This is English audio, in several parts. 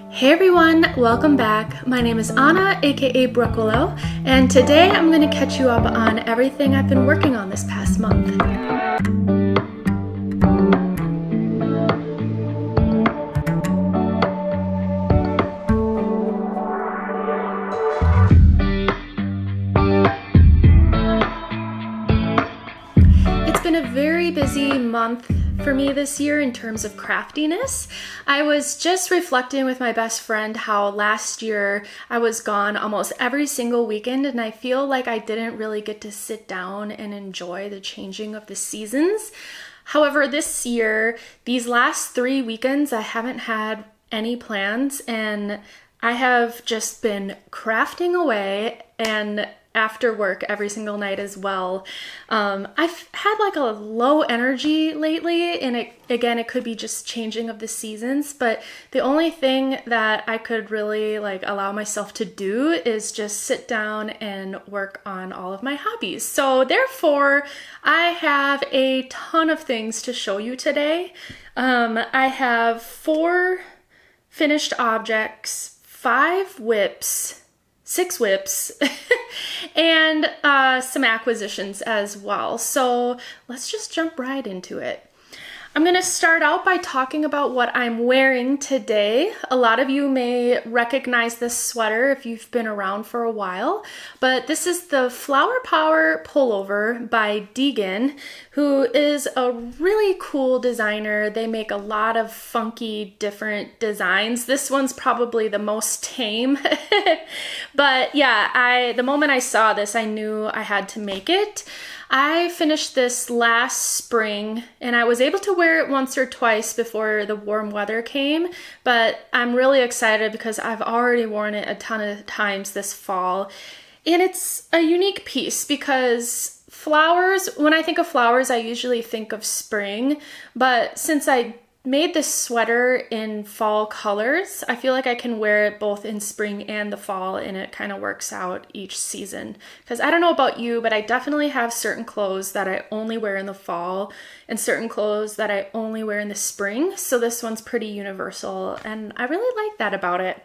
Hey everyone, welcome back. My name is Anna, aka Brookwillow, and today I'm going to catch you up on everything I've been working on this past month. It's been a very busy month for me this year in terms of craftiness. I was just reflecting with my best friend how last year I was gone almost every single weekend, and I feel like I didn't really get to sit down and enjoy the changing of the seasons. However, this year, these last 3 weekends, I haven't had any plans, and I have just been crafting away and after work every single night as well. I've had like a low energy lately, and it could be just changing of the seasons, but the only thing that I could really allow myself to do is just sit down and work on all of my hobbies. So therefore, I have a ton of things to show you today. I have 4 finished objects, 5 whips, 6 whips, and some acquisitions as well. So let's just jump right into it. I'm going to start out by talking about what I'm wearing today. A lot of you may recognize this sweater if you've been around for a while, but this is the Flower Power Pullover by Degen, who is a really cool designer. They make a lot of funky different designs. This one's probably the most tame, but yeah, the moment I saw this, I knew I had to make it. I finished this last spring, and I was able to wear it once or twice before the warm weather came, but I'm really excited because I've already worn it a ton of times this fall. And it's a unique piece because flowers, when I think of flowers, I usually think of spring, but since I made this sweater in fall colors, I feel like I can wear it both in spring and the fall, and it kind of works out each season. Because I don't know about you, but I definitely have certain clothes that I only wear in the fall and certain clothes that I only wear in the spring. So this one's pretty universal, and I really like that about it.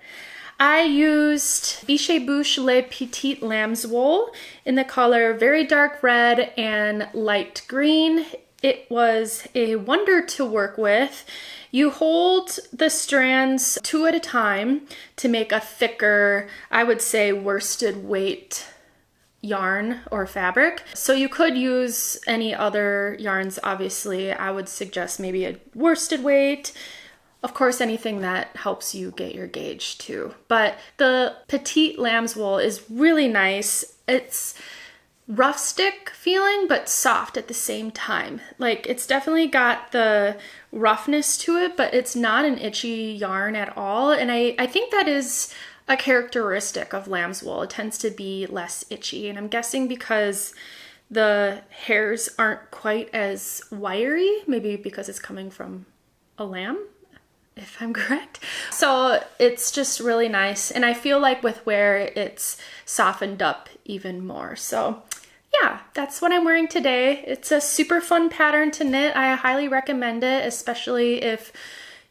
I used Buches Le Petite Lambswool in the color very dark red and light green. It was a wonder to work with. You hold the strands 2 at a time to make a thicker, I would say, worsted weight yarn or fabric. So you could use any other yarns, obviously. I would suggest maybe a worsted weight. Of course, anything that helps you get your gauge too. But the Petite Lambswool is really nice. It's rustic feeling, but soft at the same time. It's definitely got the roughness to it, but it's not an itchy yarn at all. And I think that is a characteristic of lambswool. It tends to be less itchy. And I'm guessing because the hairs aren't quite as wiry, maybe because it's coming from a lamb, if I'm correct. So it's just really nice. And I feel like with wear, it's softened up even more. So yeah, that's what I'm wearing today. It's a super fun pattern to knit. I highly recommend it, especially if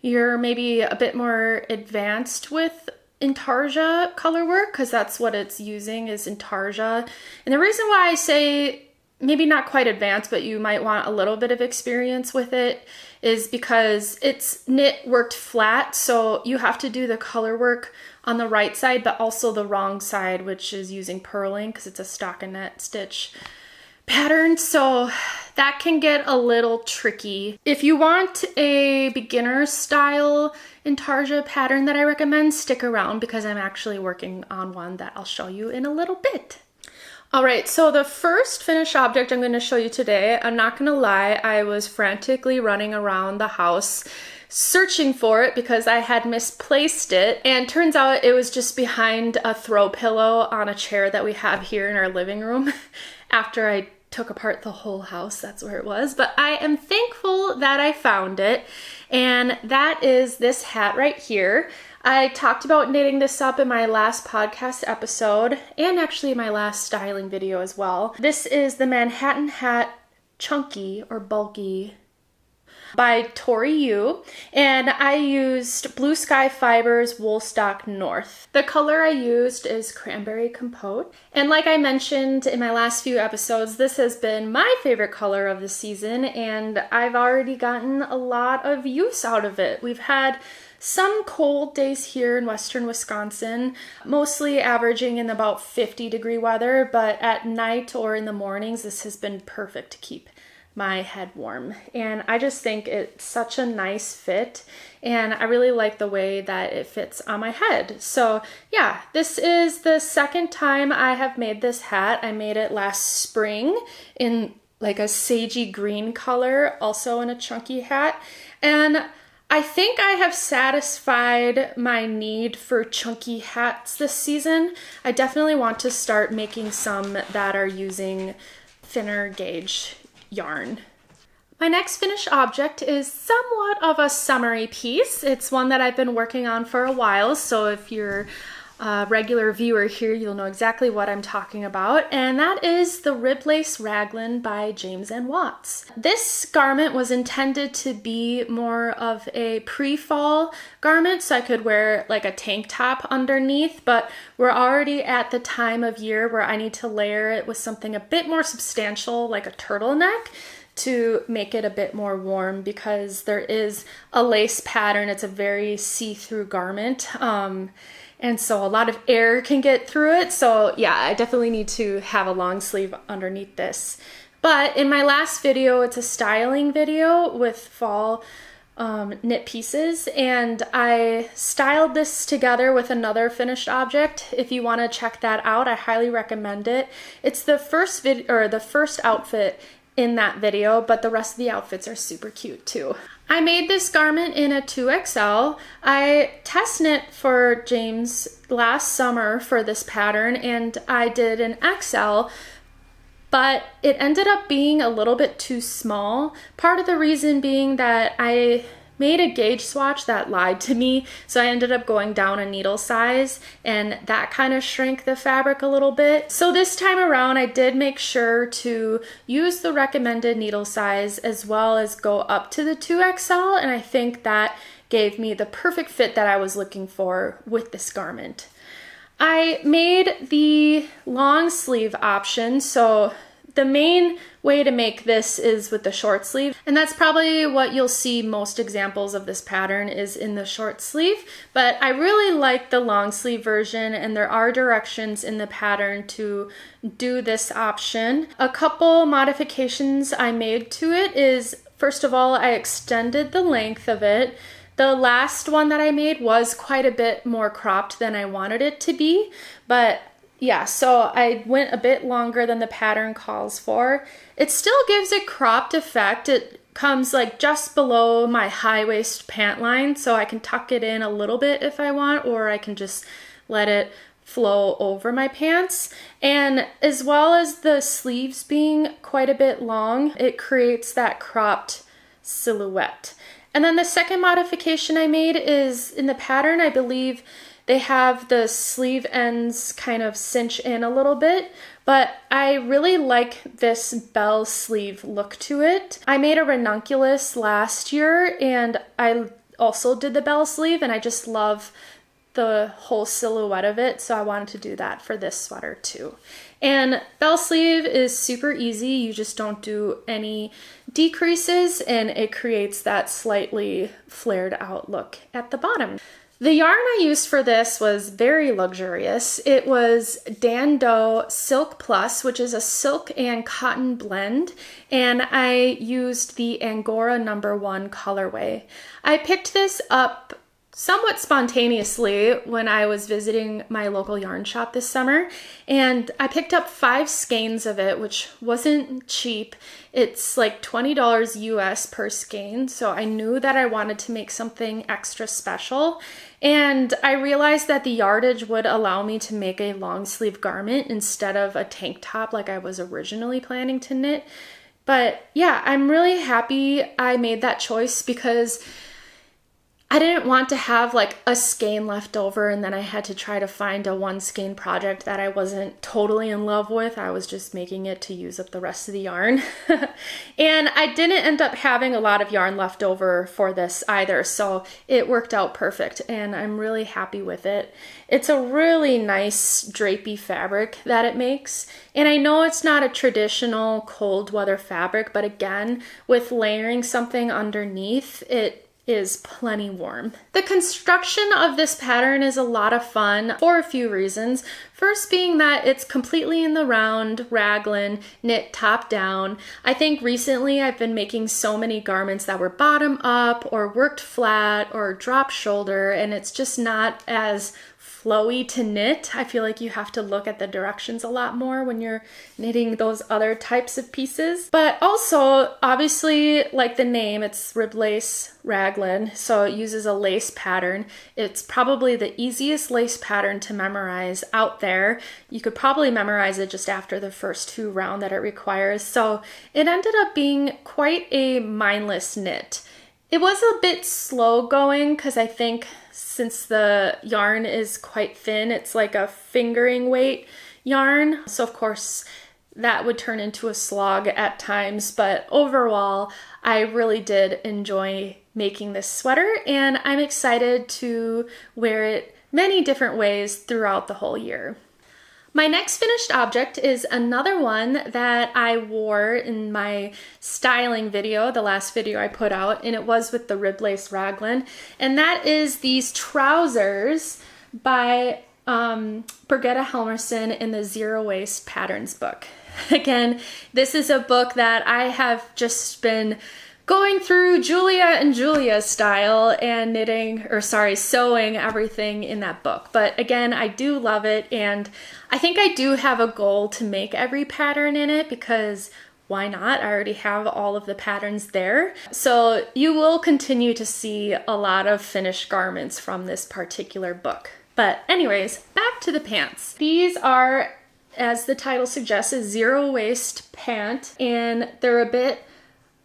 you're maybe a bit more advanced with intarsia color work, because that's what it's using is intarsia. And the reason why I say maybe not quite advanced, but you might want a little bit of experience with it, is because it's knit worked flat, so you have to do the color work on the right side, but also the wrong side, which is using purling because it's a stockinette stitch pattern. So that can get a little tricky. If you want a beginner style intarsia pattern that I recommend, stick around because I'm actually working on one that I'll show you in a little bit. All right, so the first finished object I'm going to show you today, I'm not going to lie, I was frantically running around the house searching for it because I had misplaced it, and turns out it was just behind a throw pillow on a chair that we have here in our living room. After I took apart the whole house, that's where it was. But I am thankful that I found it, and that is this hat right here. I talked about knitting this up in my last podcast episode, and actually my last styling video as well. This is the Manhattan Hat Chunky or Bulky. by Tori, and I used Blue Sky Fibers Woolstok North. The color I used is Cranberry Compote, and like I mentioned in my last few episodes, this has been my favorite color of the season, and I've already gotten a lot of use out of it. We've had some cold days here in western Wisconsin, mostly averaging in about 50-degree weather, but at night or in the mornings, this has been perfect to keep my head warm. And I just think it's such a nice fit, and I really like the way that it fits on my head. So yeah, this is the second time I have made this hat. I made it last spring in like a sagey green color, also in a chunky hat. And I think I have satisfied my need for chunky hats this season. I definitely want to start making some that are using thinner gauge yarn. My next finished object is somewhat of a summery piece. It's one that I've been working on for a while, so if you're a regular viewer here, you'll know exactly what I'm talking about, and that is the Lace Raglin by James & Watts. This garment was intended to be more of a pre-fall garment, so I could wear like a tank top underneath, but we're already at the time of year where I need to layer it with something a bit more substantial, like a turtleneck, to make it a bit more warm, because there is a lace pattern. It's a very see-through garment. And so a lot of air can get through it. So yeah, I definitely need to have a long sleeve underneath this. But in my last video, it's a styling video with fall knit pieces, and I styled this together with another finished object. If you want to check that out, I highly recommend it. It's the first outfit in that video, but the rest of the outfits are super cute too. I made this garment in a 2XL. I test knit for James last summer for this pattern, and I did an XL, but it ended up being a little bit too small. Part of the reason being that I made a gauge swatch that lied to me, so I ended up going down a needle size, and that kind of shrank the fabric a little bit. So this time around, I did make sure to use the recommended needle size as well as go up to the 2XL, and I think that gave me the perfect fit that I was looking for with this garment. I made the long sleeve option, so the main way to make this is with the short sleeve, and that's probably what you'll see most examples of this pattern is in the short sleeve, but I really like the long sleeve version, and there are directions in the pattern to do this option. A couple modifications I made to it is, first of all, I extended the length of it. The last one that I made was quite a bit more cropped than I wanted it to be, but yeah, so I went a bit longer than the pattern calls for. It still gives a cropped effect. It comes like just below my high waist pant line, so I can tuck it in a little bit if I want, or I can just let it flow over my pants. And as well as the sleeves being quite a bit long, it creates that cropped silhouette. And then the second modification I made is in the pattern, I believe they have the sleeve ends kind of cinch in a little bit, but I really like this bell sleeve look to it. I made a ranunculus last year, and I also did the bell sleeve, and I just love the whole silhouette of it, so I wanted to do that for this sweater too. And bell sleeve is super easy. You just don't do any decreases, and it creates that slightly flared out look at the bottom. The yarn I used for this was very luxurious. It was DanDoh Silk Plus, which is a silk and cotton blend, and I used the Angora No. 1 colorway. I picked this up somewhat spontaneously when I was visiting my local yarn shop this summer, and I picked up 5 skeins of it, which wasn't cheap. It's like $20 US per skein, so I knew that I wanted to make something extra special, and I realized that the yardage would allow me to make a long sleeve garment instead of a tank top like I was originally planning to knit. But yeah, I'm really happy I made that choice, because I didn't want to have like a skein left over and then I had to try to find a one skein project that I wasn't totally in love with. I was just making it to use up the rest of the yarn. And I didn't end up having a lot of yarn left over for this either, so it worked out perfect and I'm really happy with it. It's a really nice drapey fabric that it makes. And I know it's not a traditional cold weather fabric, but again, with layering something underneath, it is plenty warm. The construction of this pattern is a lot of fun for a few reasons. First being that it's completely in the round raglan knit top down. I think recently I've been making so many garments that were bottom up or worked flat or drop shoulder, and it's just not as flowy to knit. I feel like you have to look at the directions a lot more when you're knitting those other types of pieces. But also, obviously, like the name, it's rib lace raglan, so it uses a lace pattern. It's probably the easiest lace pattern to memorize out there. You could probably memorize it just after the first 2 rounds that it requires. So it ended up being quite a mindless knit. It was a bit slow going because I think since the yarn is quite thin, it's like a fingering weight yarn. So of course that would turn into a slog at times, but overall I really did enjoy making this sweater and I'm excited to wear it many different ways throughout the whole year. My next finished object is another one that I wore in my styling video, the last video I put out, and it was with the rib lace raglan, and that is these trousers by Birgitta Helmersson in the Zero Waste Patterns book. Again, this is a book that I have just been going through Julia and Julia style and sewing everything in that book. But again, I do love it, and I think I do have a goal to make every pattern in it because why not? I already have all of the patterns there. So you will continue to see a lot of finished garments from this particular book. But anyways, back to the pants. These are, as the title suggests, a zero waist pant, and they're a bit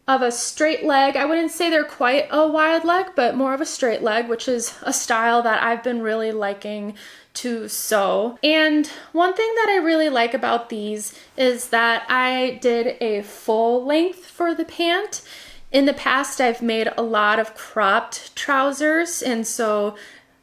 of a straight leg. I wouldn't say they're quite a wide leg, but more of a straight leg, which is a style that I've been really liking to sew. And one thing that I really like about these is that I did a full length for the pant. In the past, I've made a lot of cropped trousers, and so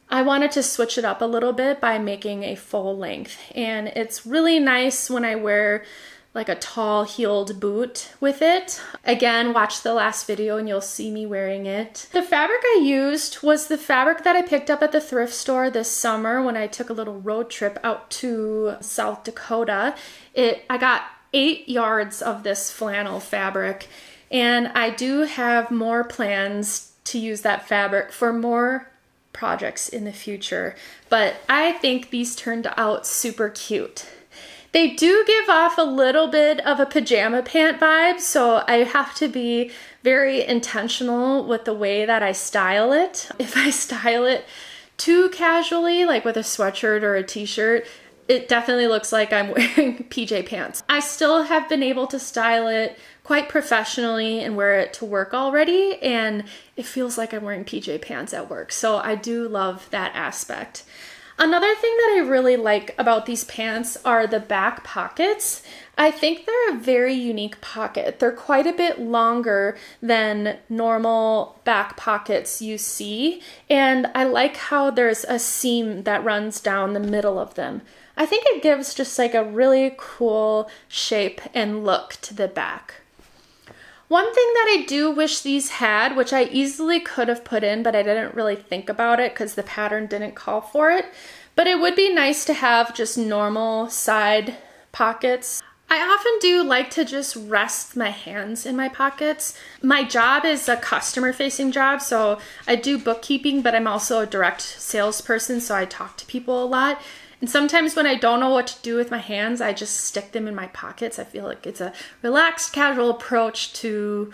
I wanted to switch it up a little bit by making a full length. And it's really nice when I wear like a tall heeled boot with it. Again, watch the last video and you'll see me wearing it. The fabric I used was the fabric that I picked up at the thrift store this summer when I took a little road trip out to South Dakota. I got 8 yards of this flannel fabric, and I do have more plans to use that fabric for more projects in the future, but I think these turned out super cute. They do give off a little bit of a pajama pant vibe, so I have to be very intentional with the way that I style it. If I style it too casually, like with a sweatshirt or a t-shirt, it definitely looks like I'm wearing PJ pants. I still have been able to style it quite professionally and wear it to work already, and it feels like I'm wearing PJ pants at work, so I do love that aspect. Another thing that I really like about these pants are the back pockets. I think they're a very unique pocket. They're quite a bit longer than normal back pockets you see, and I like how there's a seam that runs down the middle of them. I think it gives just like a really cool shape and look to the back. One thing that I do wish these had, which I easily could have put in, but I didn't really think about it because the pattern didn't call for it, but it would be nice to have just normal side pockets. I often do like to just rest my hands in my pockets. My job is a customer-facing job, so I do bookkeeping, but I'm also a direct salesperson, so I talk to people a lot. And sometimes when I don't know what to do with my hands, I just stick them in my pockets. I feel like it's a relaxed, casual approach to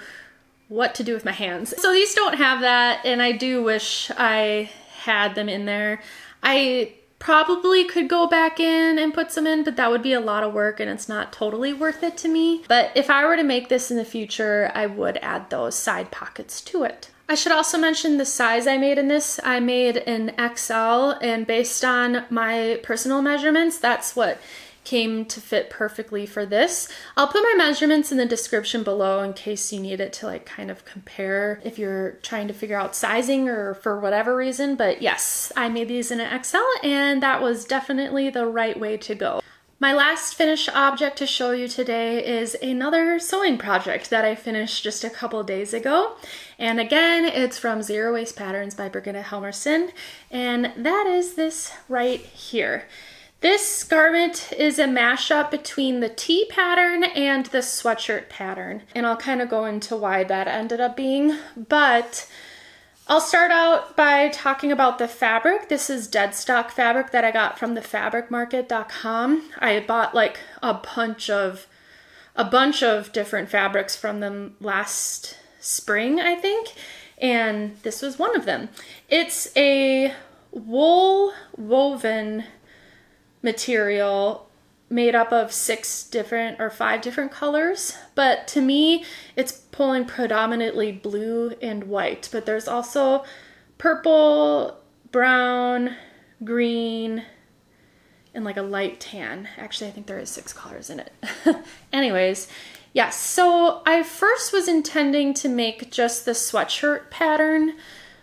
what to do with my hands. So these don't have that, and I do wish I had them in there. I probably could go back in and put some in, but that would be a lot of work and it's not totally worth it to me. But if I were to make this in the future, I would add those side pockets to it. I should also mention the size I made in this. I made an XL, and based on my personal measurements, that's what came to fit perfectly for this. I'll put my measurements in the description below in case you need it to like kind of compare if you're trying to figure out sizing or for whatever reason. But yes, I made these in an XL, and that was definitely the right way to go. My last finished object to show you today is another sewing project that I finished just a couple days ago. And again, it's from Zero Waste Patterns by Birgitta Helmersson, and that is this right here. This garment is a mashup between the tee pattern and the sweatshirt pattern, and I'll kind of go into why that ended up being, but I'll start out by talking about the fabric. This is Deadstock fabric that I got from thefabricmarket.com. I bought like a bunch of different fabrics from them last spring, I think, and this was one of them. It's a wool woven material made up of 5 different colors, but to me it's pulling predominantly blue and white, but there's also purple, brown, green, and like a light tan. Actually, I think there is 6 colors in it. Anyways, yes, so I first was intending to make just the sweatshirt pattern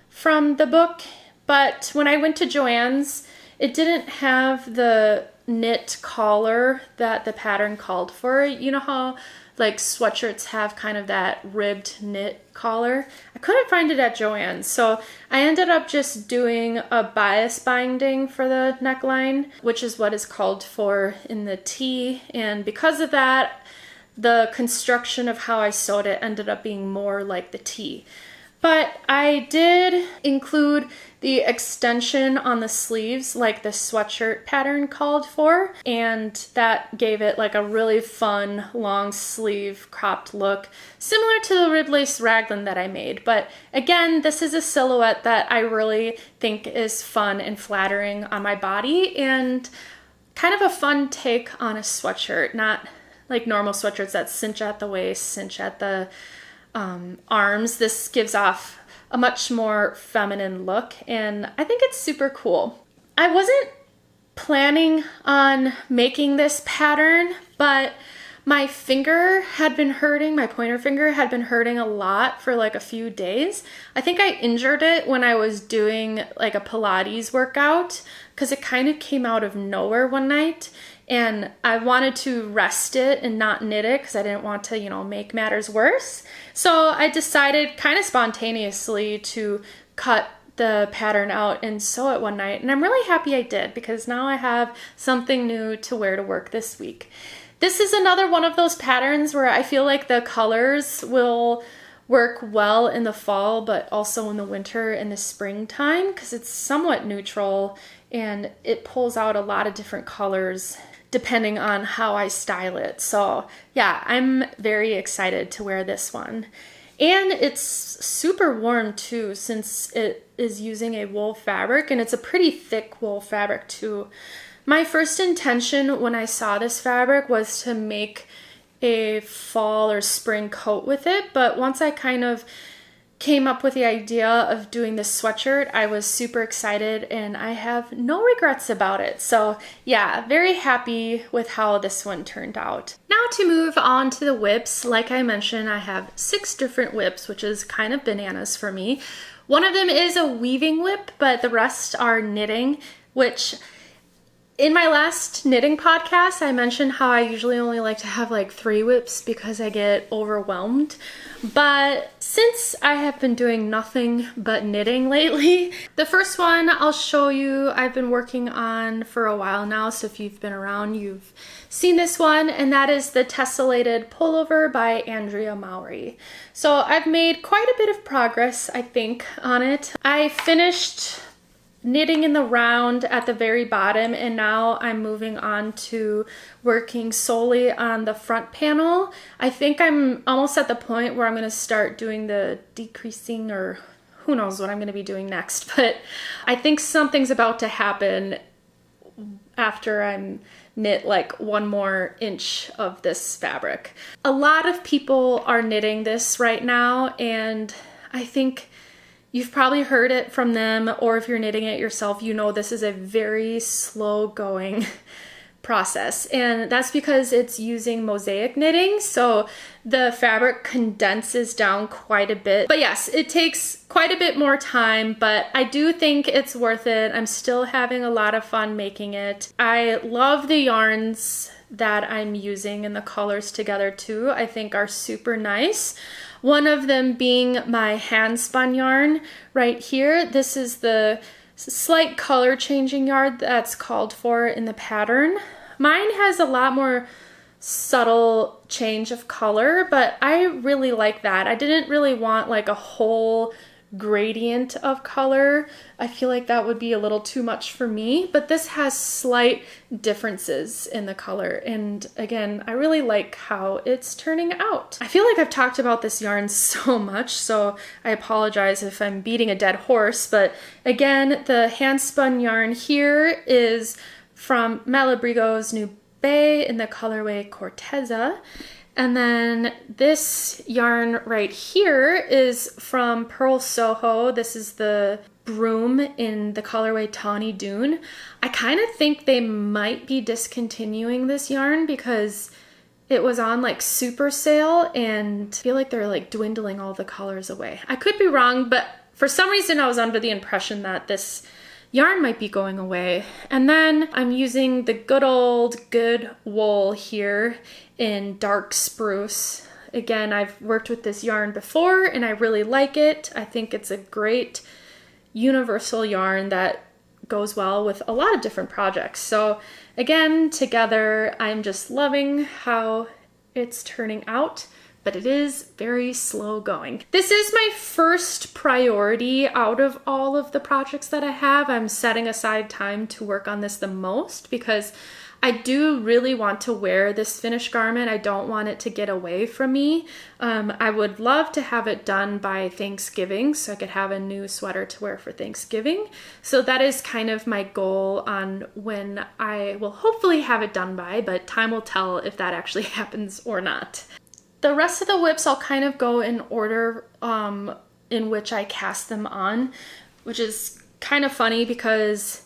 from the book, but when I went to Joann's, it didn't have the knit collar that the pattern called for. You know how like sweatshirts have kind of that ribbed knit collar? I couldn't find it at Joann's, so I ended up just doing a bias binding for the neckline, which is what is called for in the tee, and because of that, the construction of how I sewed it ended up being more like the tee. But I did include the extension on the sleeves like the sweatshirt pattern called for, and that gave it like a really fun long sleeve cropped look, similar to the ribbed lace raglan that I made. But again, this is a silhouette that I really think is fun and flattering on my body, and kind of a fun take on a sweatshirt, not like normal sweatshirts that cinch at the waist, cinch at the arms. This gives off a much more feminine look, and I think it's super cool. I wasn't planning on making this pattern, but my finger had been hurting, my pointer finger had been hurting a lot for like a few days. I think I injured it when I was doing like a Pilates workout, because it kind of came out of nowhere one night, and I wanted to rest it and not knit it because I didn't want to, you know, make matters worse. So I decided kind of spontaneously to cut the pattern out and sew it one night, and I'm really happy I did, because now I have something new to wear to work this week. This is another one of those patterns where I feel like the colors will work well in the fall, but also in the winter and the springtime, because it's somewhat neutral and it pulls out a lot of different colors depending on how I style it. So yeah, I'm very excited to wear this one. And it's super warm too, since it is using a wool fabric, and it's a pretty thick wool fabric too. My first intention when I saw this fabric was to make a fall or spring coat with it, but once I kind of came up with the idea of doing this sweatshirt, I was super excited and I have no regrets about it. So yeah, very happy with how this one turned out. Now to move on to the whips, like I mentioned, I have 6 different whips, which is kind of bananas for me. One of them is a weaving whip, but the rest are knitting, which in my last knitting podcast, I mentioned how I usually only like to have like 3 whips because I get overwhelmed. But since I have been doing nothing but knitting lately, the first one I'll show you I've been working on for a while now. So if you've been around, you've seen this one, and that is the Tesselated Pullover by Andrea Mowry. So I've made quite a bit of progress, I think, on it. I finished knitting in the round at the very bottom, and now I'm moving on to working solely on the front panel. I think I'm almost at the point where I'm going to start doing the decreasing, or who knows what I'm going to be doing next, but I think something's about to happen after I'm knit like 1 more inch of this fabric. A lot of people are knitting this right now, and I think You've probably heard it from them, or if you're knitting it yourself, you know this is a very slow going process, and that's because it's using mosaic knitting, so the fabric condenses down quite a bit. But yes, it takes quite a bit more time, but I do think it's worth it. I'm still having a lot of fun making it. I love the yarns that I'm using and the colors together too, I think are super nice. One of them being my handspun yarn right here. This is the slight color changing yarn that's called for in the pattern. Mine has a lot more subtle change of color, but I really like that. I didn't really want like a whole gradient of color. I feel like that would be a little too much for me, but this has slight differences in the color, and again, I really like how it's turning out. I feel like I've talked about this yarn so much, so I apologize if I'm beating a dead horse, but again, the handspun yarn here is from Malabrigo Nube in the colorway Corteza. And then this yarn right here is from Purl Soho. This is the broom in the colorway Tawny Dune. I kind of think they might be discontinuing this yarn because it was on like super sale, and I feel like they're like dwindling all the colors away. I could be wrong, but for some reason I was under the impression that this yarn might be going away. And then I'm using the good old good wool here in dark spruce. Again, I've worked with this yarn before and I really like it. I think it's a great universal yarn that goes well with a lot of different projects. So again, together, I'm just loving how it's turning out, but it is very slow going. This is my first priority out of all of the projects that I have. I'm setting aside time to work on this the most because I do really want to wear this finished garment. I don't want it to get away from me. I would love to have it done by Thanksgiving so I could have a new sweater to wear for Thanksgiving. So that is kind of my goal on when I will hopefully have it done by, but time will tell if that actually happens or not. The rest of the whips I'll kind of go in order in which I cast them on, which is kind of funny because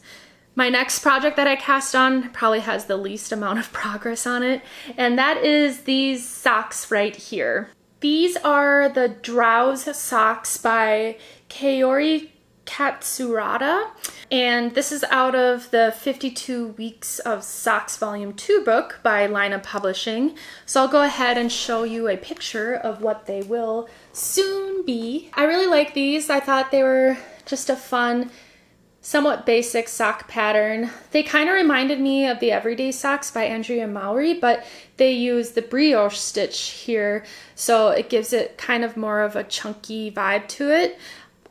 my next project that I cast on probably has the least amount of progress on it, and that is these socks right here. These are the Drow Socks by Kaori Katsurada, and this is out of the 52 Weeks of Socks Volume 2 book by Lina Publishing. So I'll go ahead and show you a picture of what they will soon be. I really like these. I thought they were just a fun, somewhat basic sock pattern. They kind of reminded me of the Everyday Socks by Andrea and Mowry, but they use the brioche stitch here, so it gives it kind of more of a chunky vibe to it.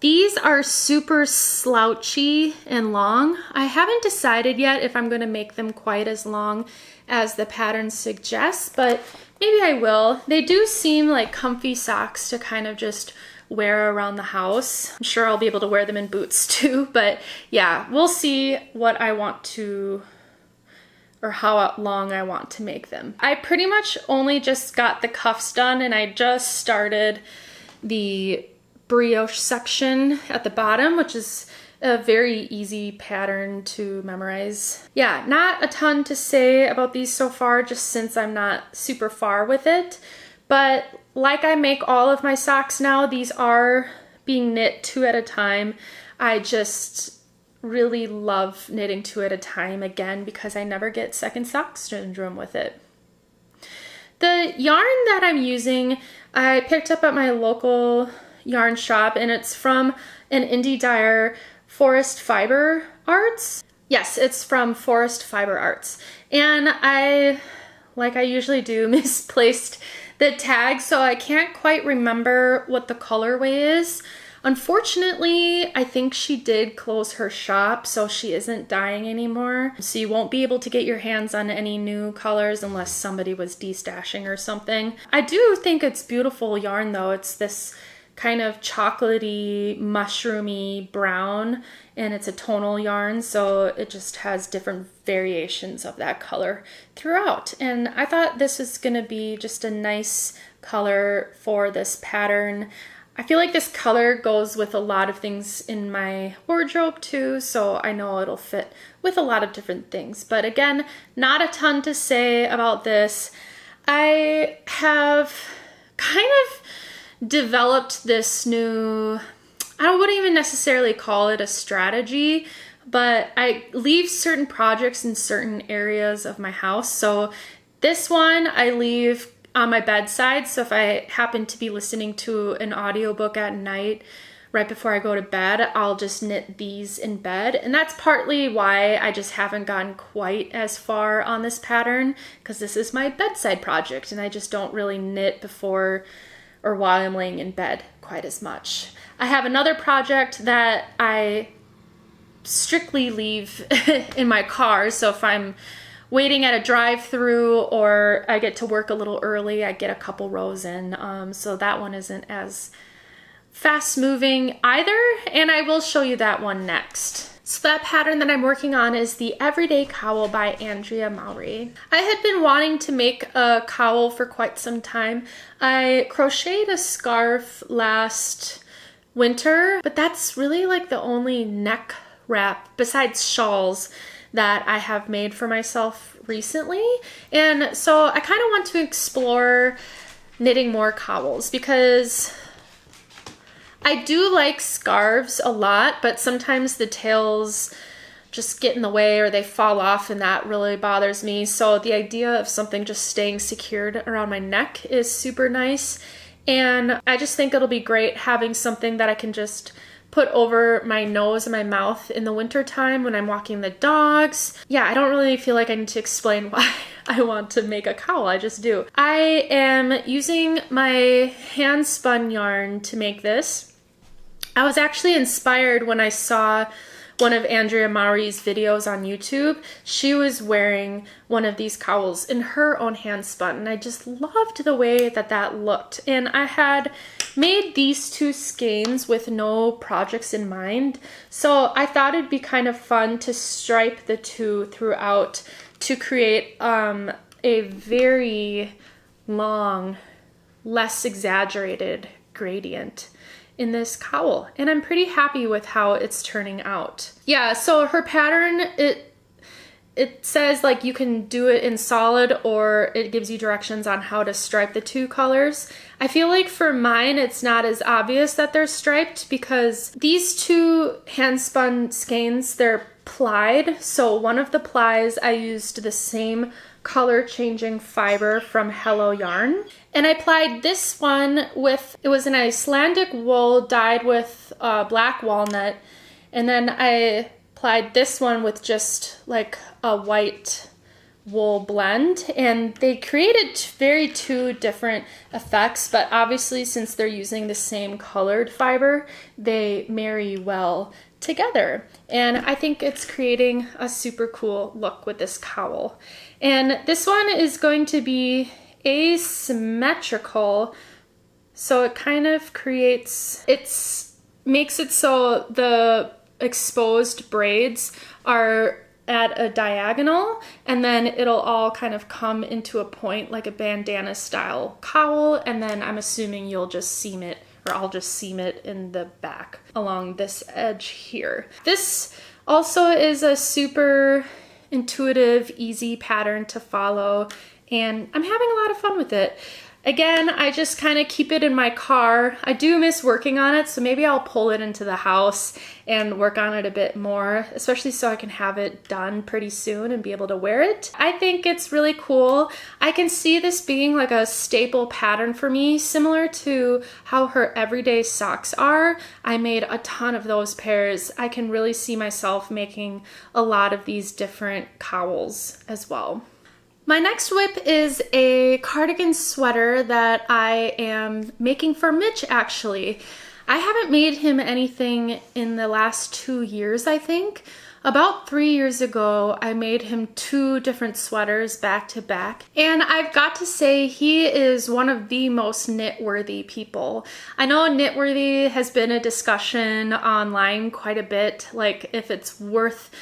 These are super slouchy and long. I haven't decided yet if I'm going to make them quite as long as the pattern suggests, but maybe I will. They do seem like comfy socks to kind of just wear around the house. I'm sure I'll be able to wear them in boots too, but yeah, we'll see what I want to, or how long I want to make them. I pretty much only just got the cuffs done, and I just started the brioche section at the bottom, which is a very easy pattern to memorize. Yeah, not a ton to say about these so far, just since I'm not super far with it. But like I make all of my socks now, these are being knit 2 at a time. I just really love knitting 2 at a time, again, because I never get second sock syndrome with it. The yarn that I'm using, I picked up at my local yarn shop, and it's from an indie dyer, Forest Fiber Arts. Yes, it's from Forest Fiber Arts. And I, like I usually do, misplaced the tag, so I can't quite remember what the colorway is. Unfortunately, I think she did close her shop, so she isn't dyeing anymore. So you won't be able to get your hands on any new colors unless somebody was destashing or something. I do think it's beautiful yarn though. It's this kind of chocolatey, mushroomy brown, and it's a tonal yarn, so it just has different variations of that color throughout. And I thought this was gonna be just a nice color for this pattern. I feel like this color goes with a lot of things in my wardrobe too, so I know it'll fit with a lot of different things. But again, not a ton to say about this. I have kind of developed this new, I wouldn't even necessarily call it a strategy, but I leave certain projects in certain areas of my house. So this one I leave on my bedside, so if I happen to be listening to an audiobook at night right before I go to bed, I'll just knit these in bed. And that's partly why I just haven't gotten quite as far on this pattern, because this is my bedside project and I just don't really knit before or while I'm laying in bed quite as much. I have another project that I strictly leave in my car, so if I'm waiting at a drive-through or I get to work a little early, I get a couple rows in. So that one isn't as fast moving either, and I will show you that one next. So that pattern that I'm working on is the Everyday Cowl by Andrea Mowry. I had been wanting to make a cowl for quite some time. I crocheted a scarf last winter, but that's really like the only neck wrap besides shawls that I have made for myself recently. And so I kind of want to explore knitting more cowls because I do like scarves a lot, but sometimes the tails just get in the way or they fall off, and that really bothers me. So the idea of something just staying secured around my neck is super nice. And I just think it'll be great having something that I can just put over my nose and my mouth in the winter time when I'm walking the dogs. Yeah, I don't really feel like I need to explain why I want to make a cowl, I just do. I am using my hand spun yarn to make this. I was actually inspired when I saw one of Andrea Mowry's videos on YouTube. She was wearing one of these cowls in her own hand spun, and I just loved the way that that looked. And I had made these two skeins with no projects in mind, so I thought it'd be kind of fun to stripe the two throughout to create a very long, less exaggerated gradient in this cowl, and I'm pretty happy with how it's turning out. Yeah, so her pattern, it says like you can do it in solid, or it gives you directions on how to stripe the two colors. I feel like for mine it's not as obvious that they're striped because these two hand spun skeins, they're plied. So one of the plies I used the same color changing fiber from Hello Yarn, and I plied this one with, it was an Icelandic wool dyed with black walnut, and then I plied this one with just like a white wool blend, and they created very two different effects, but obviously since they're using the same colored fiber, they marry well together, and I think it's creating a super cool look with this cowl. And this one is going to be asymmetrical, so it kind of creates, makes it so the exposed braids are at a diagonal, and then it'll all kind of come into a point like a bandana style cowl, and then I'm assuming you'll just seam it, or I'll just seam it in the back along this edge here. This also is a super intuitive, easy pattern to follow, and I'm having a lot of fun with it. Again, I just kind of keep it in my car. I do miss working on it, so maybe I'll pull it into the house and work on it a bit more, especially so I can have it done pretty soon and be able to wear it. I think it's really cool. I can see this being like a staple pattern for me, similar to how her everyday socks are. I made a ton of those pairs. I can really see myself making a lot of these different cowls as well. My next whip is a cardigan sweater that I am making for Mitch, actually. I haven't made him anything in the last 2 years, I think. About 3 years ago, I made him 2 different sweaters back to back, and I've got to say he is one of the most knit-worthy people. I know knit-worthy has been a discussion online quite a bit, like if it's worth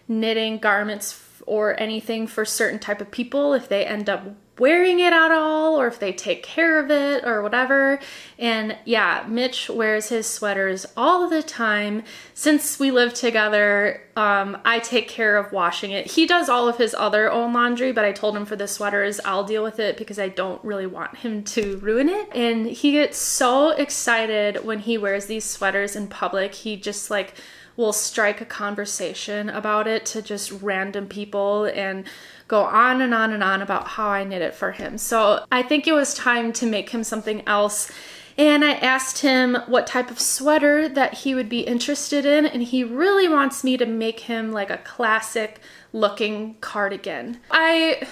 knitting garments or anything for certain type of people if they end up wearing it at all or if they take care of it or whatever. And yeah, Mitch wears his sweaters all the time. Since we live together, I take care of washing it. He does all of his other own laundry, but I told him for the sweaters, I'll deal with it because I don't really want him to ruin it. And he gets so excited when he wears these sweaters in public. He just like will strike a conversation about it to just random people and go on and on and on about how I knit it for him. So I think it was time to make him something else. And I asked him what type of sweater that he would be interested in, and he really wants me to make him like a classic looking cardigan. I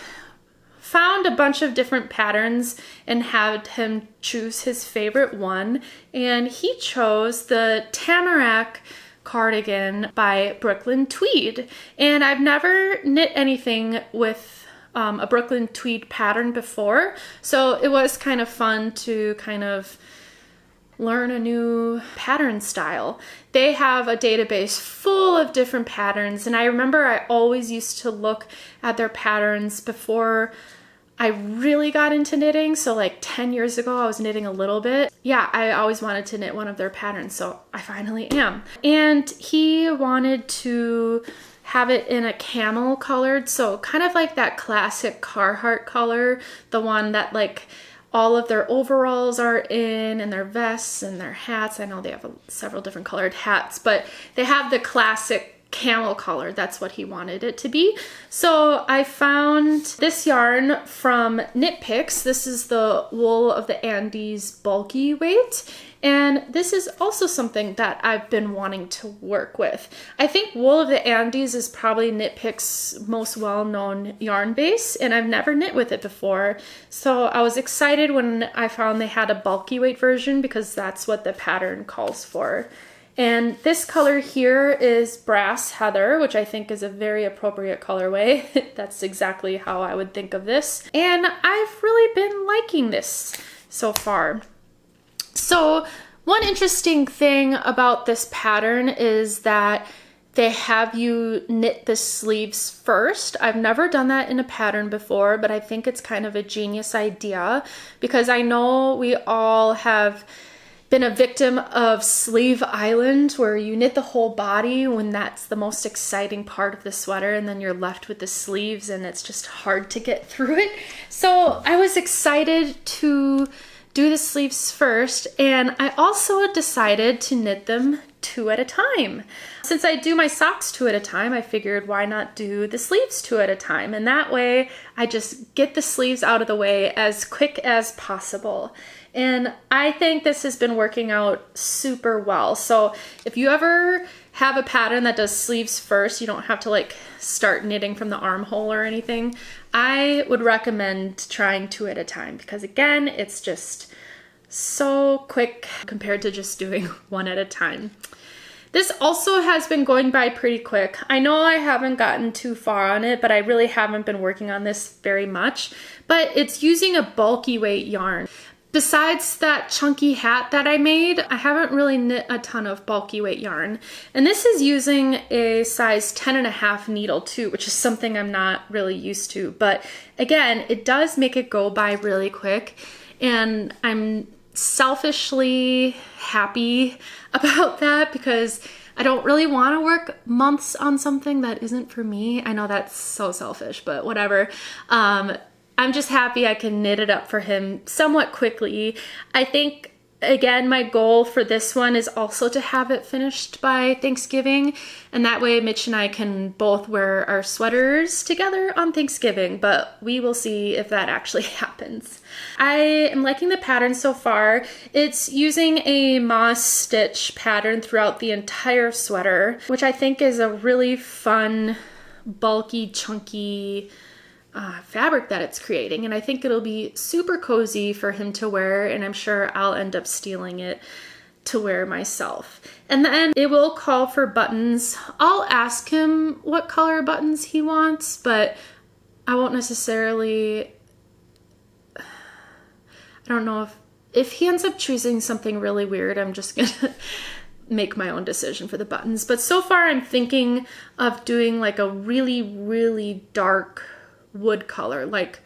found a bunch of different patterns and had him choose his favorite one, and he chose the Tamarack cardigan by Brooklyn Tweed. And I've never knit anything with a Brooklyn Tweed pattern before, so it was kind of fun to kind of learn a new pattern style. They have a database full of different patterns, and I remember I always used to look at their patterns before I really got into knitting. So like 10 years ago, I was knitting a little bit. Yeah, I always wanted to knit one of their patterns, so I finally am. And he wanted to have it in a camel colored, so kind of like that classic Carhartt color, the one that like all of their overalls are in, and their vests and their hats. I know they have several different colored hats, but they have the classic camel color. That's what he wanted it to be. So I found this yarn from Knit Picks. This is the Wool of the Andes bulky weight. And this is also something that I've been wanting to work with. I think Wool of the Andes is probably Knit Picks' most well-known yarn base, and I've never knit with it before. So I was excited when I found they had a bulky weight version because that's what the pattern calls for. And this color here is Brass Heather, which I think is a very appropriate colorway. That's exactly how I would think of this. And I've really been liking this so far. So one interesting thing about this pattern is that they have you knit the sleeves first. I've never done that in a pattern before, but I think it's kind of a genius idea because I know we all have been a victim of Sleeve Island, where you knit the whole body when that's the most exciting part of the sweater, and then you're left with the sleeves and it's just hard to get through it. So I was excited to do the sleeves first, and I also decided to knit them 2 at a time. Since I do my socks 2 at a time, I figured why not do the sleeves 2 at a time, and that way I just get the sleeves out of the way as quick as possible. And I think this has been working out super well. So if you ever have a pattern that does sleeves first, you don't have to like start knitting from the armhole or anything, I would recommend trying 2 at a time because again, it's just so quick compared to just doing 1 at a time. This also has been going by pretty quick. I know I haven't gotten too far on it, but I really haven't been working on this very much, but it's using a bulky weight yarn. Besides that chunky hat that I made, I haven't really knit a ton of bulky weight yarn. And this is using a size 10.5 needle too, which is something I'm not really used to. But again, it does make it go by really quick. And I'm selfishly happy about that because I don't really want to work months on something that isn't for me. I know that's so selfish, but whatever. I'm just happy I can knit it up for him somewhat quickly. I think, again, my goal for this one is also to have it finished by Thanksgiving, and that way Mitch and I can both wear our sweaters together on Thanksgiving, but we will see if that actually happens. I am liking the pattern so far. It's using a moss stitch pattern throughout the entire sweater, which I think is a really fun, bulky, chunky fabric that it's creating, and I think it'll be super cozy for him to wear, and I'm sure I'll end up stealing it to wear myself. And then it will call for buttons. I'll ask him what color buttons he wants, but I won't necessarily, I don't know if he ends up choosing something really weird, I'm just gonna make my own decision for the buttons. But so far I'm thinking of doing like a really, really dark wood color, like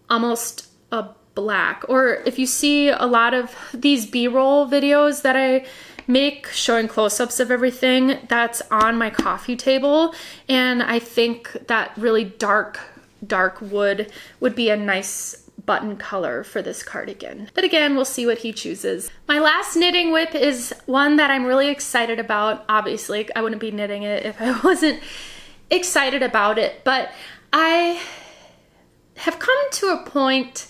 almost a black. Or if you see a lot of these B-roll videos that I make showing close-ups of everything, that's on my coffee table, and I think that really dark wood would be a nice button color for this cardigan. But again, we'll see what he chooses. My last knitting whip is one that I'm really excited about. Obviously, I wouldn't be knitting it if I wasn't excited about it, but I have come to a point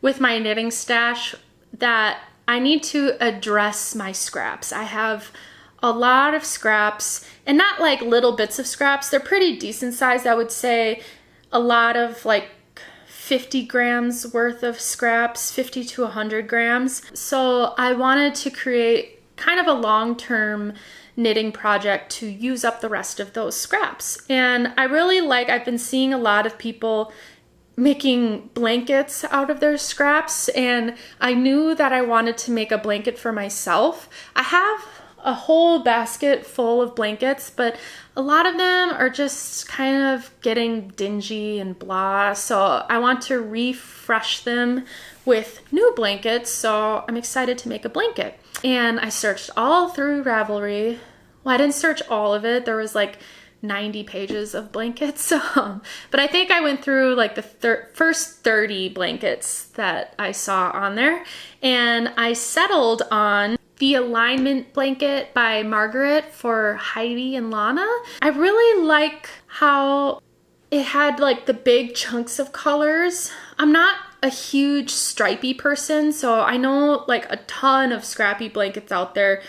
with my knitting stash that I need to address my scraps. I have a lot of scraps, and not like little bits of scraps. They're pretty decent size, I would say. A lot of like 50 grams worth of scraps, 50 to 100 grams. So I wanted to create kind of a long-term knitting project to use up the rest of those scraps. And I've been seeing a lot of people making blankets out of their scraps, and I knew that I wanted to make a blanket for myself. I have a whole basket full of blankets, but a lot of them are just kind of getting dingy and blah, so I want to refresh them with new blankets, so I'm excited to make a blanket. And I searched all through Ravelry. Well, I didn't search all of it. There was like 90 pages of blankets, but I think I went through like the first 30 blankets that I saw on there, and I settled on the Alignment blanket by Margaret for Heidi and Lana. I really like how it had like the big chunks of colors. I'm not a huge stripy person, so I know like a ton of scrappy blankets out there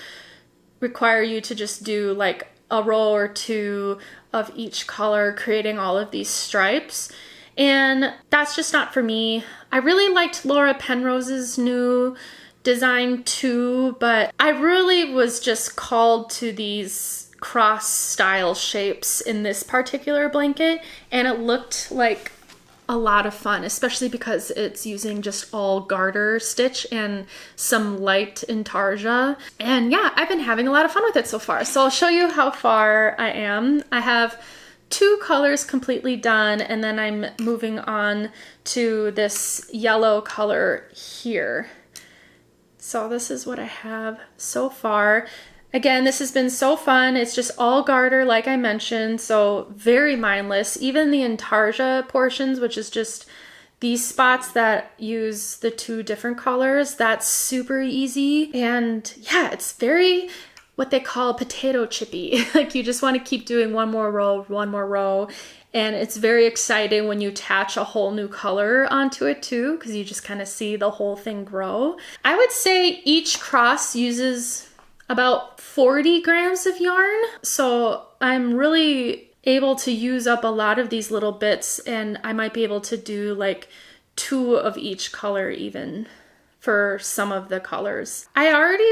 require you to just do like a row or two of each color, creating all of these stripes. And that's just not for me. I really liked Laura Penrose's new design too, but I really was just called to these cross style shapes in this particular blanket, and it looked like a lot of fun, especially because it's using just all garter stitch and some light intarsia. And yeah, I've been having a lot of fun with it so far. So I'll show you how far I am. I have 2 colors completely done, and then I'm moving on to this yellow color here. So this is what I have so far. Again, this has been so fun. It's just all garter, like I mentioned, so very mindless. Even the intarsia portions, which is just these spots that use the 2 different colors, that's super easy. And yeah, it's very what they call potato chippy. Like you just want to keep doing one more row. And it's very exciting when you attach a whole new color onto it too, because you just kind of see the whole thing grow. I would say each cross uses about 40 grams of yarn. So I'm really able to use up a lot of these little bits, and I might be able to do like 2 of each color even for some of the colors. I already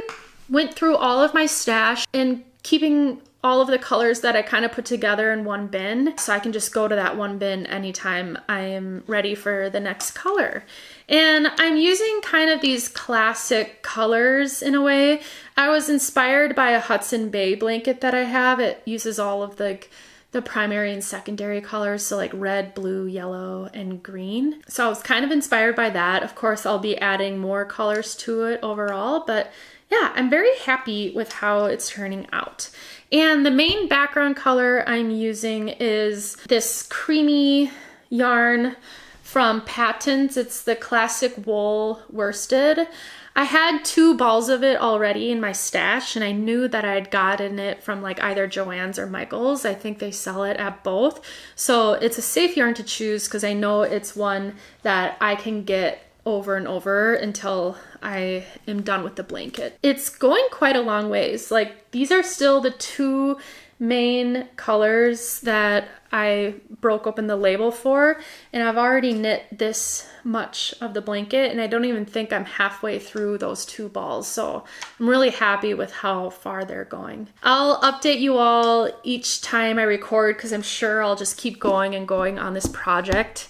went through all of my stash and keeping all of the colors that I kind of put together in one bin, so I can just go to that one bin anytime I am ready for the next color. And I'm using kind of these classic colors in a way. I was inspired by a Hudson Bay blanket that I have. It uses all of the primary and secondary colors, so like red, blue, yellow, and green. So I was kind of inspired by that. Of course, I'll be adding more colors to it overall, but yeah, I'm very happy with how it's turning out. And the main background color I'm using is this creamy yarn from Patons. It's the classic wool worsted. I had 2 balls of it already in my stash, and I knew that I had gotten it from like either Joann's or Michael's. I think they sell it at both. So it's a safe yarn to choose because I know it's one that I can get over and over until I am done with the blanket. It's going quite a long ways. Like these are still the 2 main colors that I broke open the label for, and I've already knit this much of the blanket, and I don't even think I'm halfway through those 2 balls, so I'm really happy with how far they're going. I'll update you all each time I record because I'm sure I'll just keep going and going on this project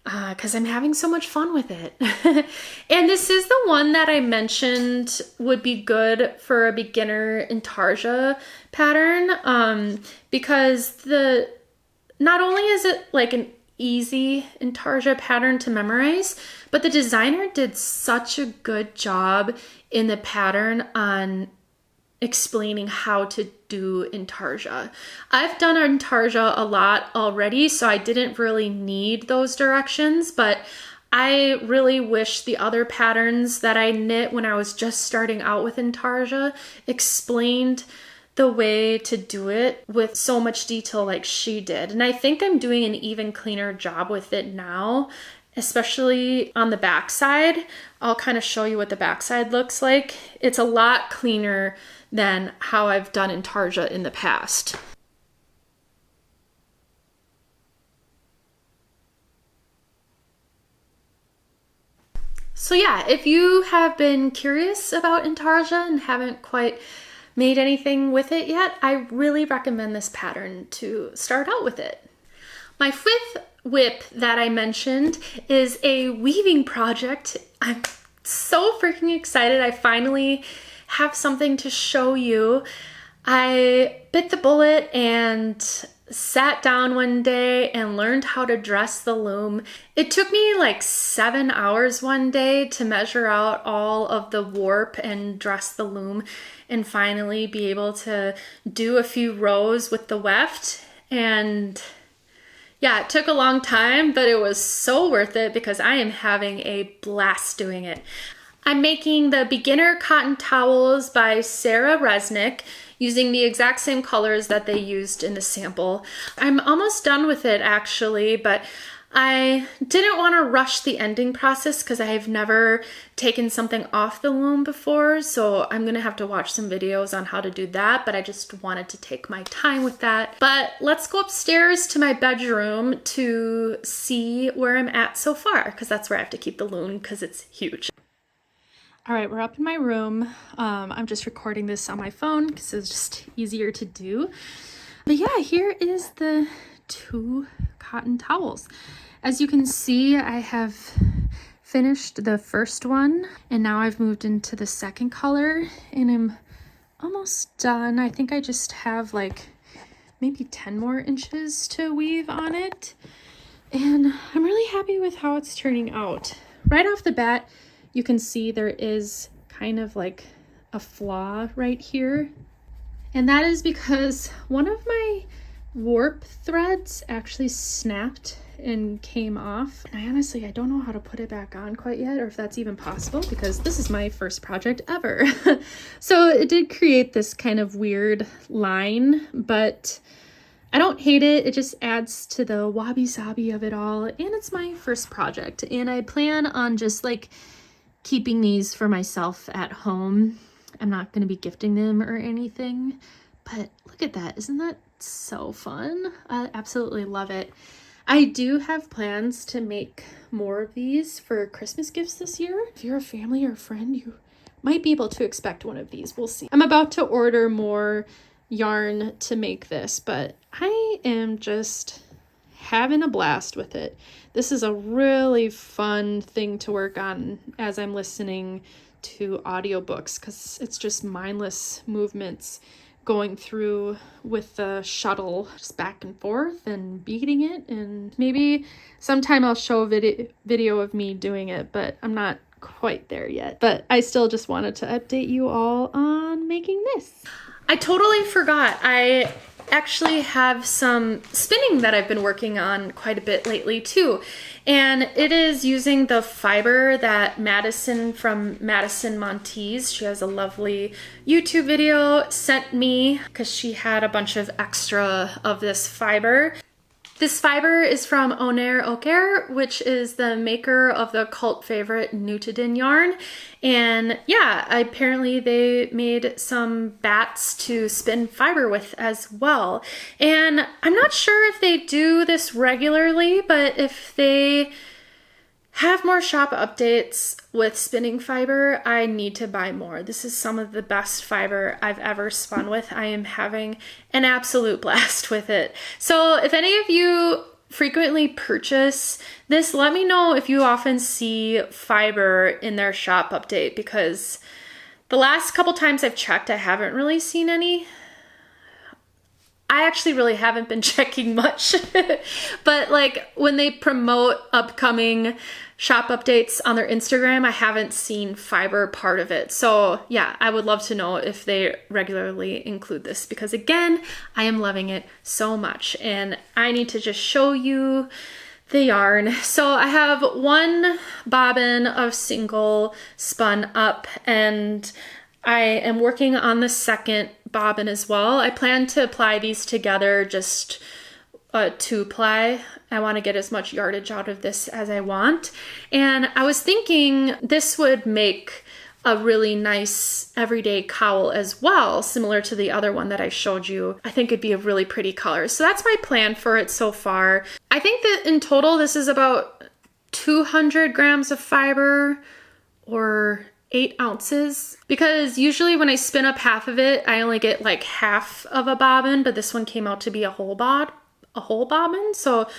because I'm having so much fun with it. And this is the one that I mentioned would be good for a beginner intarsia pattern because not only is it like an easy intarsia pattern to memorize, but the designer did such a good job in the pattern on explaining how to do intarsia. I've done intarsia a lot already, so I didn't really need those directions, but I really wish the other patterns that I knit when I was just starting out with intarsia explained the way to do it with so much detail like she did. And I think I'm doing an even cleaner job with it now, especially on the back side. I'll kind of show you what the back side looks like. It's a lot cleaner than how I've done intarsia in the past. So yeah, if you have been curious about intarsia and haven't quite made anything with it yet, I really recommend this pattern to start out with it. My fifth whip that I mentioned is a weaving project. I'm so freaking excited. I finally have something to show you. I bit the bullet and sat down one day and learned how to dress the loom. It took me like 7 hours one day to measure out all of the warp and dress the loom and finally be able to do a few rows with the weft. And yeah, it took a long time, but it was so worth it because I am having a blast doing it. I'm making the beginner cotton towels by Sarah Resnick using the exact same colors that they used in the sample. I'm almost done with it actually, but I didn't want to rush the ending process because I've never taken something off the loom before, so I'm gonna have to watch some videos on how to do that, but I just wanted to take my time with that. But let's go upstairs to my bedroom to see where I'm at so far, because that's where I have to keep the loom because it's huge. All right, we're up in my room. I'm just recording this on my phone because it's just easier to do. But yeah, here is the 2 cotton towels. As you can see, I have finished the first one and now I've moved into the second color and I'm almost done. I think I just have like maybe 10 more inches to weave on it. And I'm really happy with how it's turning out. Right off the bat, you can see there is kind of like a flaw right here. And that is because one of my warp threads actually snapped and came off. And I don't know how to put it back on quite yet, or if that's even possible, because this is my first project ever. So it did create this kind of weird line, but I don't hate it. It just adds to the wabi-sabi of it all. And it's my first project. And I plan on just like keeping these for myself at home. I'm not going to be gifting them or anything, but look at that. Isn't that so fun? I absolutely love it. I do have plans to make more of these for Christmas gifts this year. If you're a family or a friend, you might be able to expect one of these. We'll see. I'm about to order more yarn to make this, but I am just having a blast with it. This is a really fun thing to work on as I'm listening to audiobooks because it's just mindless movements going through with the shuttle, just back and forth and beating it. And maybe sometime I'll show a video of me doing it, but I'm not quite there yet. But I still just wanted to update you all on making this. I totally forgot. I actually have some spinning that I've been working on quite a bit lately too. And it is using the fiber that Madison from Madison Montees, she has a lovely YouTube video, sent me because she had a bunch of extra of this fiber. This fiber is from Oner Oker, which is the maker of the cult favorite Nutidin yarn. And yeah, apparently they made some bats to spin fiber with as well. And I'm not sure if they do this regularly, but if they have more shop updates with spinning fiber, I need to buy more. This is some of the best fiber I've ever spun with. I am having an absolute blast with it. So if any of you frequently purchase this, let me know if you often see fiber in their shop update, because the last couple times I've checked, I haven't really seen any. I actually really haven't been checking much, but like when they promote upcoming shop updates on their Instagram, I haven't seen fiber part of it. So yeah, I would love to know if they regularly include this, because again, I am loving it so much and I need to just show you the yarn. So I have one bobbin of single spun up and I am working on the second bobbin as well. I plan to apply these together, just two ply. I want to get as much yardage out of this as I want. And I was thinking this would make a really nice everyday cowl as well, similar to the other one that I showed you. I think it'd be a really pretty color. So that's my plan for it so far. I think that in total, this is about 200 grams of fiber or 8 ounces, because usually when I spin up half of it, I only get like half of a bobbin, but this one came out to be a whole bobbin. So,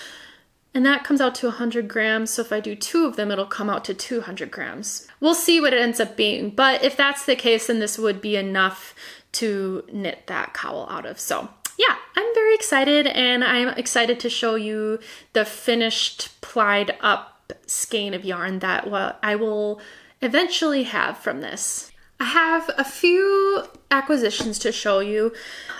and that comes out to 100 grams. So if I do 2 of them, it'll come out to 200 grams. We'll see what it ends up being. But if that's the case, then this would be enough to knit that cowl out of. So yeah, I'm very excited, and I'm excited to show you the finished plied up skein of yarn that I will eventually have from this. I have a few acquisitions to show you.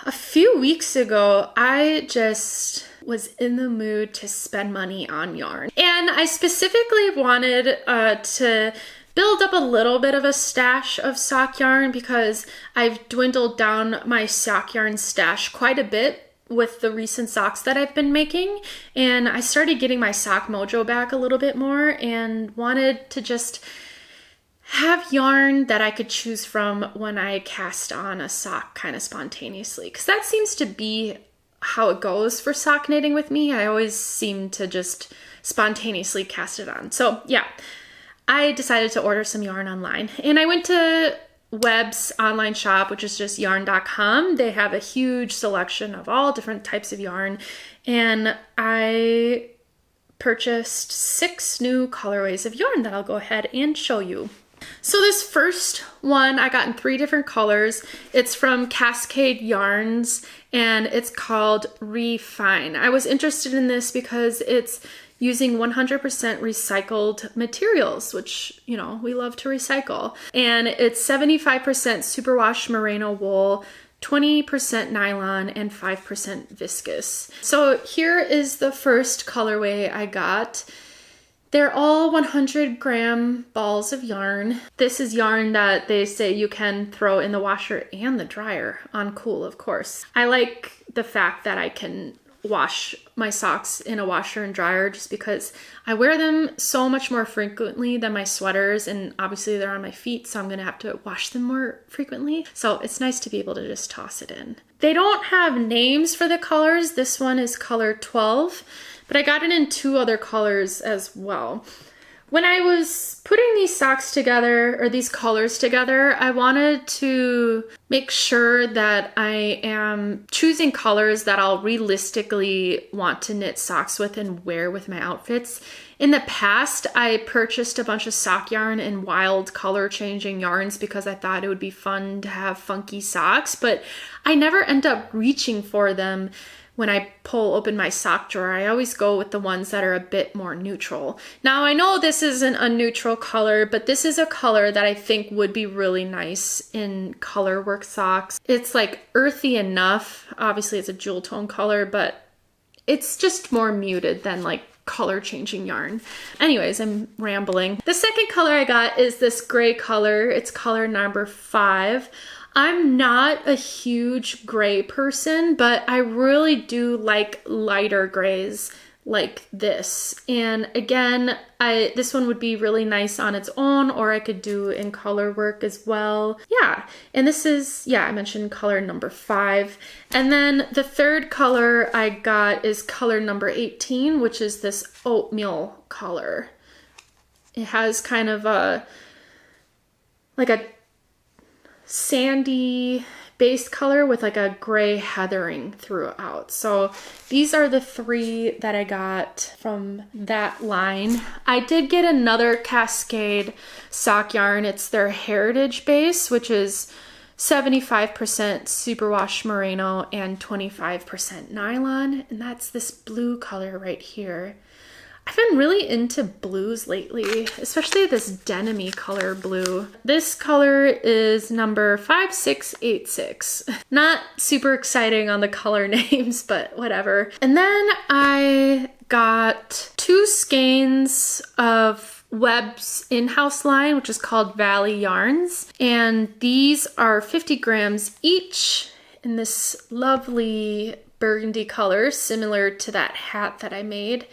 A few weeks ago, I just was in the mood to spend money on yarn. And I specifically wanted to build up a little bit of a stash of sock yarn, because I've dwindled down my sock yarn stash quite a bit with the recent socks that I've been making. And I started getting my sock mojo back a little bit more and wanted to just have yarn that I could choose from when I cast on a sock kind of spontaneously, because that seems to be how it goes for sock knitting with me. I always seem to just spontaneously cast it on. So yeah, I decided to order some yarn online, and I went to Web's online shop, which is just yarn.com. They have a huge selection of all different types of yarn, and I purchased 6 new colorways of yarn that I'll go ahead and show you. So this first one I got in 3 different colors. It's from Cascade Yarns and it's called Refine. I was interested in this because it's using 100% recycled materials, which, you know, we love to recycle. And it's 75% superwash merino wool, 20% nylon, and 5% viscose. So here is the first colorway I got. They're all 100-gram balls of yarn. This is yarn that they say you can throw in the washer and the dryer on cool, of course. I like the fact that I can wash my socks in a washer and dryer, just because I wear them so much more frequently than my sweaters, and obviously they're on my feet, so I'm gonna have to wash them more frequently. So it's nice to be able to just toss it in. They don't have names for the colors. This one is color 12. But I got it in 2 other colors as well. When I was putting these socks together, or these colors together, I wanted to make sure that I am choosing colors that I'll realistically want to knit socks with and wear with my outfits. In the past, I purchased a bunch of sock yarn in wild color changing yarns because I thought it would be fun to have funky socks, but I never end up reaching for them. When I pull open my sock drawer, I always go with the ones that are a bit more neutral. Now, I know this isn't a neutral color, but this is a color that I think would be really nice in color work socks. It's like earthy enough. Obviously, it's a jewel tone color, but it's just more muted than like color changing yarn. Anyways, I'm rambling. The second color I got is this gray color. It's color number 5. I'm not a huge gray person, but I really do like lighter grays like this. And again, this one would be really nice on its own, or I could do in color work as well. Yeah, and this is, yeah, I mentioned color number 5. And then the third color I got is color number 18, which is this oatmeal color. It has kind of like a sandy base color with like a gray heathering throughout. So these are the 3 that I got from that line. I did get another Cascade sock yarn. It's their Heritage base, which is 75% superwash merino and 25% nylon, and that's this blue color right here. I've been really into blues lately, especially this denim-y color blue. This color is number 5686. Not super exciting on the color names, but whatever. And then I got 2 skeins of Web's in-house line, which is called Valley Yarns. And these are 50 grams each in this lovely burgundy color, similar to that hat that I made.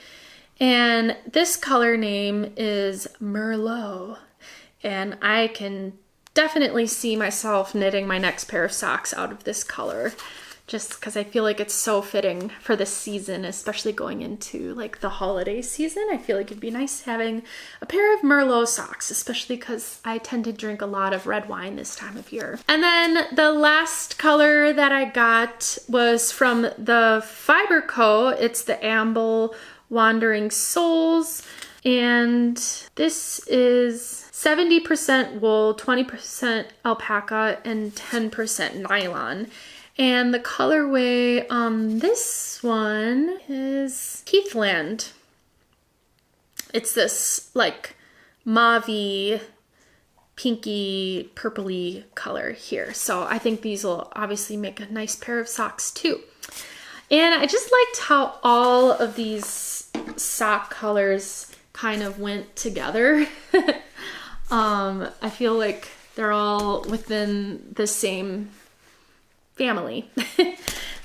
And this color name is Merlot, and I can definitely see myself knitting my next pair of socks out of this color, just because I feel like it's so fitting for this season, especially going into like the holiday season. I feel like it'd be nice having a pair of Merlot socks, especially because I tend to drink a lot of red wine this time of year. And then the last color that I got was from the Fiber Co. It's the Amble Wandering Souls, and this is 70% wool, 20% alpaca, and 10% nylon. And the colorway on this one is Heathland. It's this like mauve-y, pinky, purpley color here. So I think these will obviously make a nice pair of socks too. And I just liked how all of these sock colors kind of went together. I feel like they're all within the same family.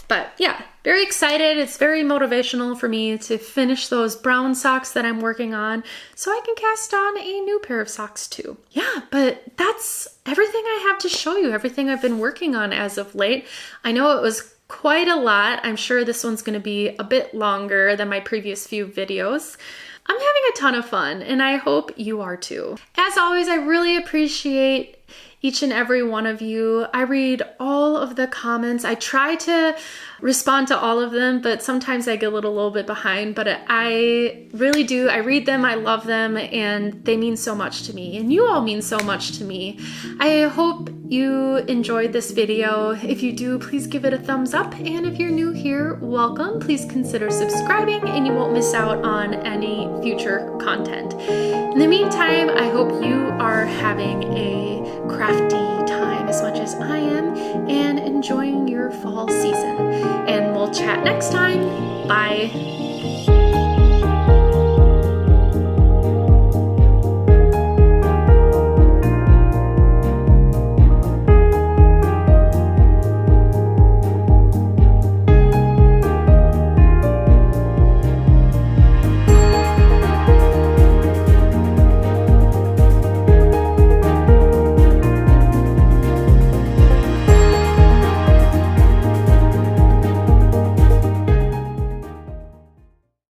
But yeah, very excited. It's very motivational for me to finish those brown socks that I'm working on so I can cast on a new pair of socks too. Yeah, but that's everything I have to show you, everything I've been working on as of late. I know it was quite a lot. I'm sure this one's going to be a bit longer than my previous few videos. I'm having a ton of fun, and I hope you are too. As always, I really appreciate each and every one of you. I read all of the comments. I try to respond to all of them, but sometimes I get a little bit behind, but I really do. I read them, I love them, and they mean so much to me, and you all mean so much to me. I hope you enjoyed this video. If you do, please give it a thumbs up, and if you're new here, welcome. Please consider subscribing, and you won't miss out on any future content. In the meantime, I hope you are having a crafty time as much as I am and enjoying your fall season. And we'll chat next time. Bye.